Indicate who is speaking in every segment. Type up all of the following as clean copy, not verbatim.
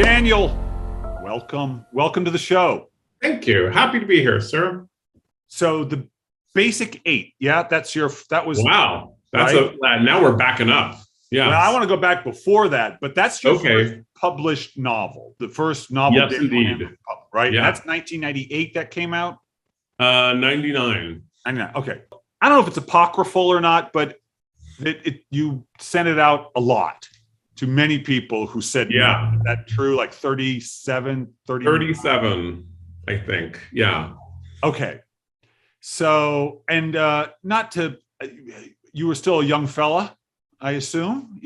Speaker 1: Daniel, welcome to the show.
Speaker 2: Thank you. Happy to be here, sir.
Speaker 1: So the basic 8, yeah, that was
Speaker 2: wow. That's
Speaker 1: right?
Speaker 2: Now we're backing up. Yeah.
Speaker 1: Well, I want to go back before that, but that's your first
Speaker 2: Okay.
Speaker 1: published novel, the first novel.
Speaker 2: Yes, indeed.
Speaker 1: Right?
Speaker 2: Yeah.
Speaker 1: And that's 1998 that came out?
Speaker 2: 99.
Speaker 1: I know. Okay. I don't know if it's apocryphal or not, but you sent it out a lot to many people who said,
Speaker 2: Yeah.
Speaker 1: no. Is that true? Like 37,
Speaker 2: 37, I think. Yeah.
Speaker 1: Okay. So, and you were still a young fella, I assume,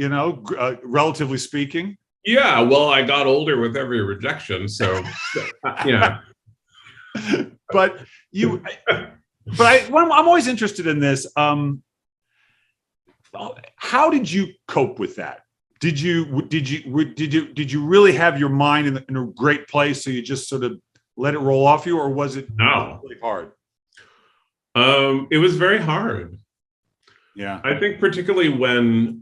Speaker 1: relatively speaking.
Speaker 2: Yeah. Well, I got older with every rejection. So, yeah.
Speaker 1: But I'm always interested in this. How did you cope with that? Did you really have your mind in a great place, so you just sort of let it roll off you, or was it really hard?
Speaker 2: It was very hard.
Speaker 1: Yeah.
Speaker 2: I think particularly when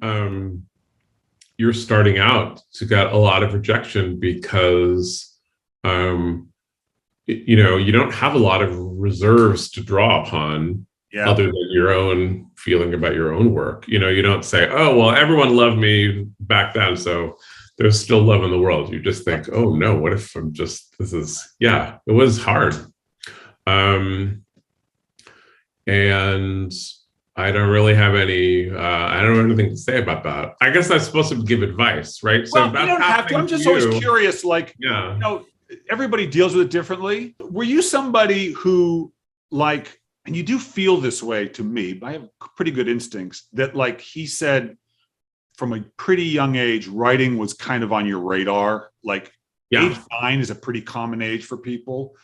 Speaker 2: you're starting out to get a lot of rejection because you don't have a lot of reserves to draw upon. Yeah. Other than your own feeling about your own work. You don't say, oh, well, everyone loved me back then, so there's still love in the world. You just think, oh, no, what if it was hard. And I don't really have I don't have anything to say about that. I guess I'm supposed to give advice, right?
Speaker 1: Well, you don't have to. I'm just always curious, everybody deals with it differently. Were you somebody who, and you do feel this way to me, but I have pretty good instincts, that he said from a pretty young age, writing was kind of on your radar. Age 9 is a pretty common age for people.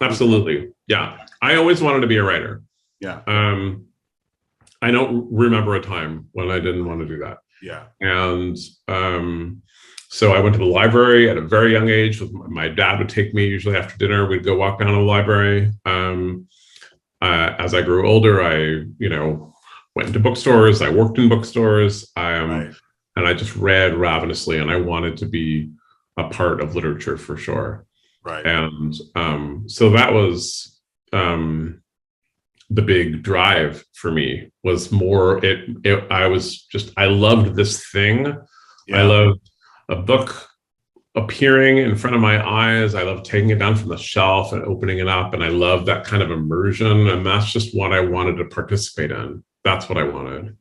Speaker 2: Absolutely. Yeah. I always wanted to be a writer.
Speaker 1: Yeah.
Speaker 2: I don't remember a time when I didn't want to do that.
Speaker 1: Yeah.
Speaker 2: And so I went to the library at a very young age. My dad would take me usually after dinner. We'd go walk down to the library. As I grew older, I, went into bookstores. I worked in bookstores.
Speaker 1: Right.
Speaker 2: And I just read ravenously, and I wanted to be a part of literature for sure.
Speaker 1: Right.
Speaker 2: And so that was the big drive for me. Was more I loved this thing. Yeah. I loved a book appearing in front of my eyes. I love taking it down from the shelf and opening it up. And I love that kind of immersion. And that's just what I wanted to participate in. That's what I wanted.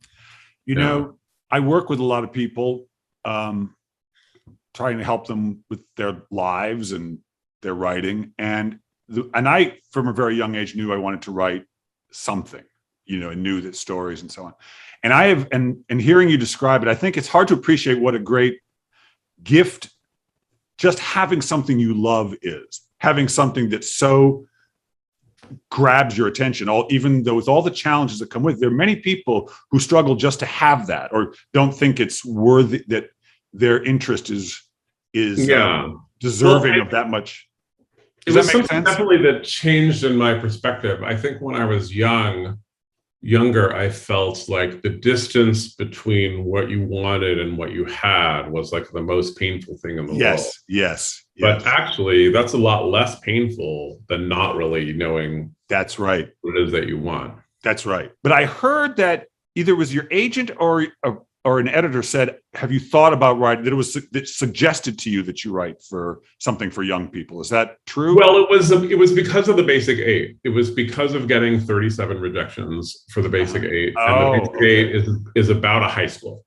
Speaker 1: I work with a lot of people, trying to help them with their lives and their writing. And I, from a very young age, knew I wanted to write something, and knew that stories and so on. And and hearing you describe it, I think it's hard to appreciate what a great gift just having something you love is, having something that so grabs your attention, even though with all the challenges that come with it. There are many people who struggle just to have that, or don't think it's worthy, that their interest is deserving of that much.
Speaker 2: Does that make sense? Definitely that changed in my perspective. I think when I was younger, I felt like the distance between what you wanted and what you had was the most painful thing in the world.
Speaker 1: Yes.
Speaker 2: But actually, that's a lot less painful than not really knowing.
Speaker 1: That's right.
Speaker 2: What it is that you want.
Speaker 1: That's right. But I heard that either it was your agent or an editor said, have you thought about writing, that suggested to you that you write for something for young people? Is that true?
Speaker 2: Well, it was because of the basic 8. It was because of getting 37 rejections for the basic 8. And the basic 8 is about a high school.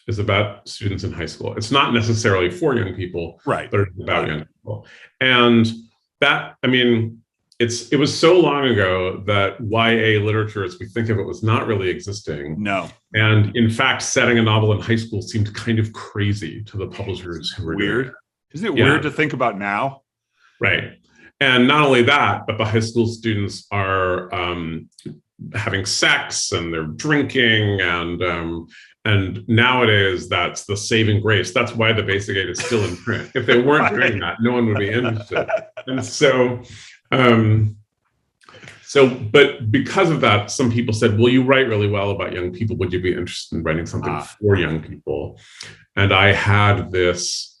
Speaker 2: It's about students in high school. It's not necessarily for young people,
Speaker 1: right?
Speaker 2: But it's about young people. And that, it was so long ago that YA literature, as we think of it, was not really existing.
Speaker 1: No.
Speaker 2: And in fact, setting a novel in high school seemed kind of crazy to the publishers who were
Speaker 1: weird.
Speaker 2: doing it.
Speaker 1: Isn't it weird to think about now?
Speaker 2: Right. And not only that, but the high school students are having sex and they're drinking, and nowadays that's the saving grace. That's why the basic 8 is still in print. If they weren't doing that, no one would be interested. And but because of that, some people said, well, you write really well about young people. Would you be interested in writing something for young people? And I had this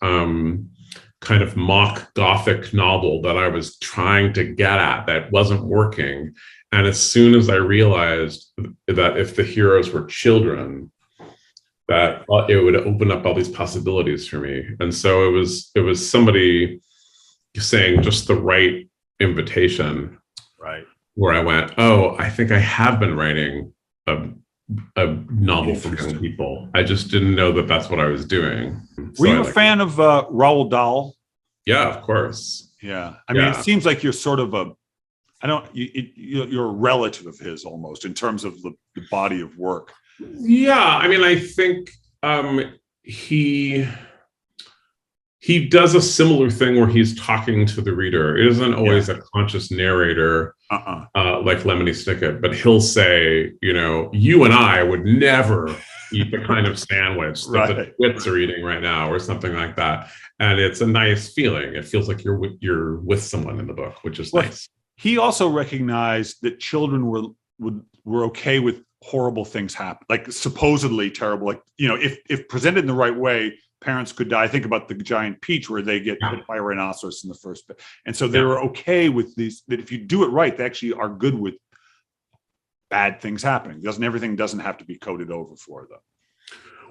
Speaker 2: kind of mock Gothic novel that I was trying to get at that wasn't working. And as soon as I realized that if the heroes were children, that it would open up all these possibilities for me. And so it was somebody saying just the right invitation,
Speaker 1: right,
Speaker 2: where I went, oh, I think I have been writing a novel for young people. I just didn't know that that's what I was doing.
Speaker 1: Were you a fan of Roald Dahl?
Speaker 2: Yeah, of course.
Speaker 1: Yeah, I mean, it seems like you're sort of you're a relative of his almost in terms of the body of work.
Speaker 2: Yeah, I mean, I think he does a similar thing where he's talking to the reader. It isn't always a conscious narrator like Lemony Snicket, but he'll say, you and I would never eat the kind of sandwich that the twits are eating right now, or something like that. And it's a nice feeling. It feels like you're with someone in the book, which is nice.
Speaker 1: He also recognized that children were okay with horrible things happen, like supposedly terrible, like, if presented in the right way, parents could die. I think about the giant peach where they get hit by a rhinoceros in the first bit. And so they were okay with these, that if you do it right, they actually are good with bad things happening. Everything doesn't have to be coded over for them.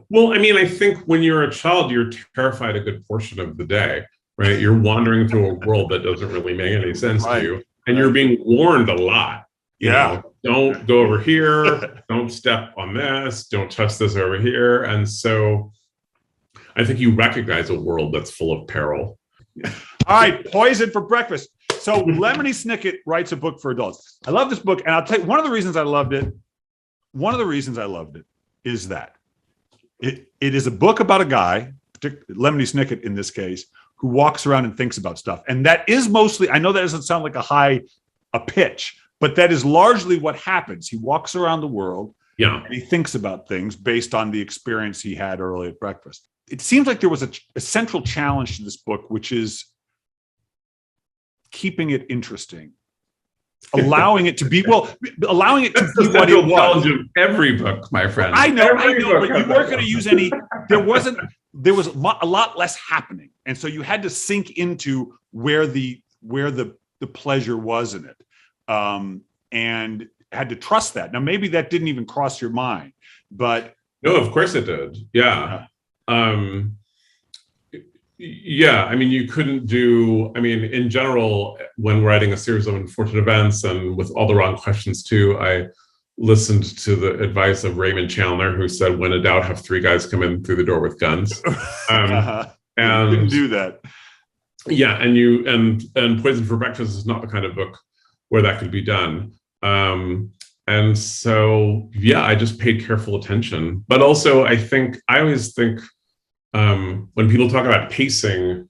Speaker 2: Well, I mean, I think when you're a child, you're terrified a good portion of the day, right? You're wandering through a world that doesn't really make any sense to you. And you're being warned a lot. Don't go over here. Don't step on this. Don't touch this over here. And so I think you recognize a world that's full of peril.
Speaker 1: All right, Poison for Breakfast. So Lemony Snicket writes a book for adults. I love this book, and I'll tell you one of the reasons I loved it. One of the reasons I loved it is that it is a book about a guy, Lemony Snicket in this case, who walks around and thinks about stuff. And that is mostly, I know that doesn't sound like a pitch, but that is largely what happens. He walks around the world and he thinks about things based on the experience he had early at breakfast. It seems like there was a central challenge to this book, which is keeping it interesting, allowing it to be what it was.
Speaker 2: Of every book, my friend.
Speaker 1: I know, but you weren't going to use any. There was a lot less happening, and so you had to sink into where the pleasure was in it, and had to trust that. Now, maybe that didn't even cross your mind, but
Speaker 2: no, of course it did. Yeah. I mean, you couldn't do, in general, when writing a series of unfortunate events and with all the wrong questions too, I listened to the advice of Raymond Chandler, who said, when in doubt, have three guys come in through the door with guns.
Speaker 1: And you didn't do that.
Speaker 2: Yeah. And Poison for Breakfast is not the kind of book where that could be done. And so, I just paid careful attention, but also I always think, when people talk about pacing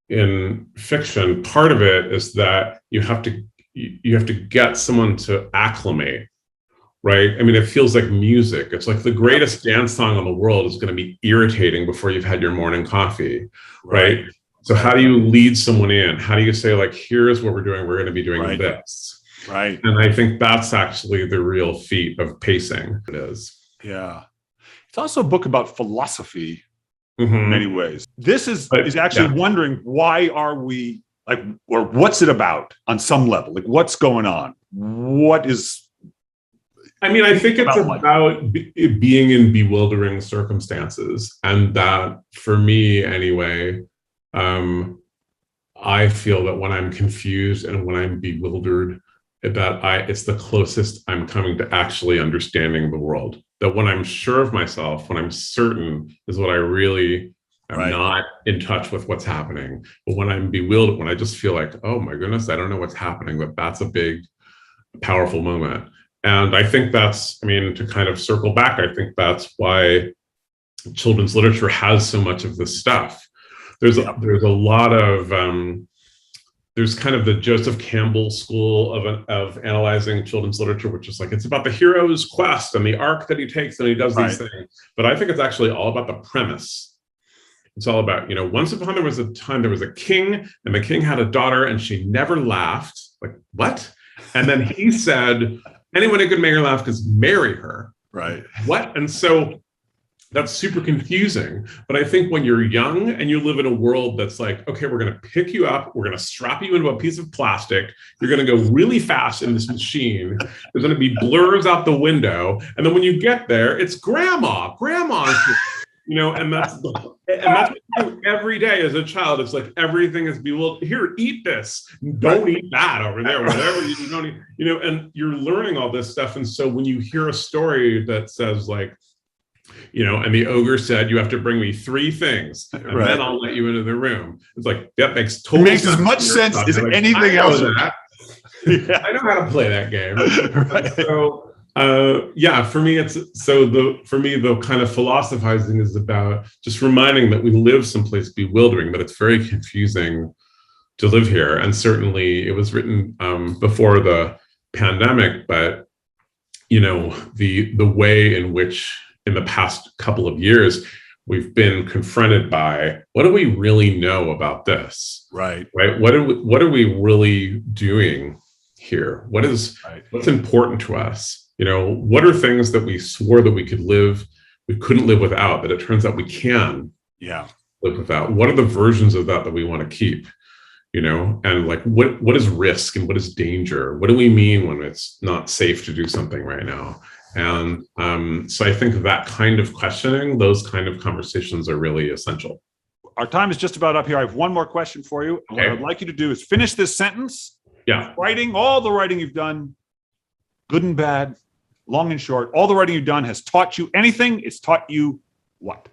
Speaker 2: in fiction, part of it is that you have to get someone to acclimate, right? I mean, it feels like music. It's like the greatest dance song in the world is going to be irritating before you've had your morning coffee, right? So how do you lead someone in? How do you say, like, here's what we're doing. We're going to be doing this.
Speaker 1: Right.
Speaker 2: And I think that's actually the real feat of pacing. It is.
Speaker 1: Yeah. It's also a book about philosophy. In many ways. This is actually wondering, why are we like, or what's it about on some level? Like, what's going on? What is?
Speaker 2: I mean, I think it's about being in bewildering circumstances, and that, for me anyway, I feel that when I'm confused and when I'm bewildered, it's the closest I'm coming to actually understanding the world. That when I'm sure of myself, when I'm certain, is what I really am not in touch with what's happening. But when I'm bewildered, when I just feel like, oh my goodness, I don't know what's happening, but that's a big, powerful moment. And I think that's, to kind of circle back, I think that's why children's literature has so much of this stuff. There's a lot of, there's kind of the Joseph Campbell school of analyzing children's literature, which is like, it's about the hero's quest and the arc that he takes and he does these things. But I think it's actually all about the premise. It's all about, once upon there was a time, there was a king and the king had a daughter and she never laughed. Like, what? And then he said, anyone who could make her laugh could marry her.
Speaker 1: Right.
Speaker 2: What? And so That's super confusing. But I think when you're young and you live in a world that's like, okay, we're going to pick you up, we're going to strap you into a piece of plastic, you're going to go really fast in this machine, there's going to be blurs out the window, and then when you get there, it's grandma's, you know, and that's what you do every day as a child. It's like everything is bewildered. Here, eat this. Don't eat that over there. Whatever you don't eat, you know, and you're learning all this stuff. And so when you hear a story that says like, you know, and the ogre said, you have to bring me 3 things, and then I'll let you into the room. It's like, that makes total sense.
Speaker 1: It makes as much sense as anything else.
Speaker 2: Yeah. I know how to play that game. So, for me, the kind of philosophizing is about just reminding that we live someplace bewildering, that it's very confusing to live here. And certainly it was written before the pandemic, but, you know, the way in which in the past couple of years, we've been confronted by, what do we really know about this?
Speaker 1: Right.
Speaker 2: What are we really doing here? What's important to us? You know, what are things that we swore that we couldn't live without, that it turns out we can live without? What are the versions of that we want to keep? You know, and like, what is risk and what is danger? What do we mean when it's not safe to do something right now? And so I think that kind of questioning, those kind of conversations are really essential.
Speaker 1: Our time is just about up here. I have one more question for you. Okay. What I'd like you to do is finish this sentence.
Speaker 2: Yeah.
Speaker 1: All the writing you've done, good and bad, long and short, all the writing you've done has taught you anything. It's taught you what?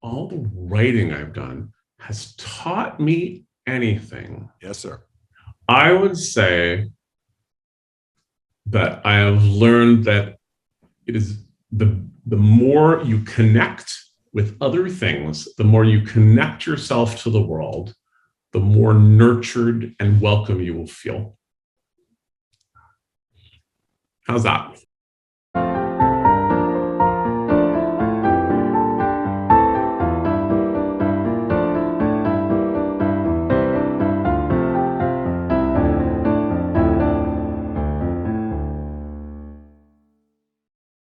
Speaker 2: All the writing I've done has taught me anything.
Speaker 1: Yes, sir.
Speaker 2: I would say that I have learned that it is the more you connect with other things, the more you connect yourself to the world, the more nurtured and welcome you will feel. How's that?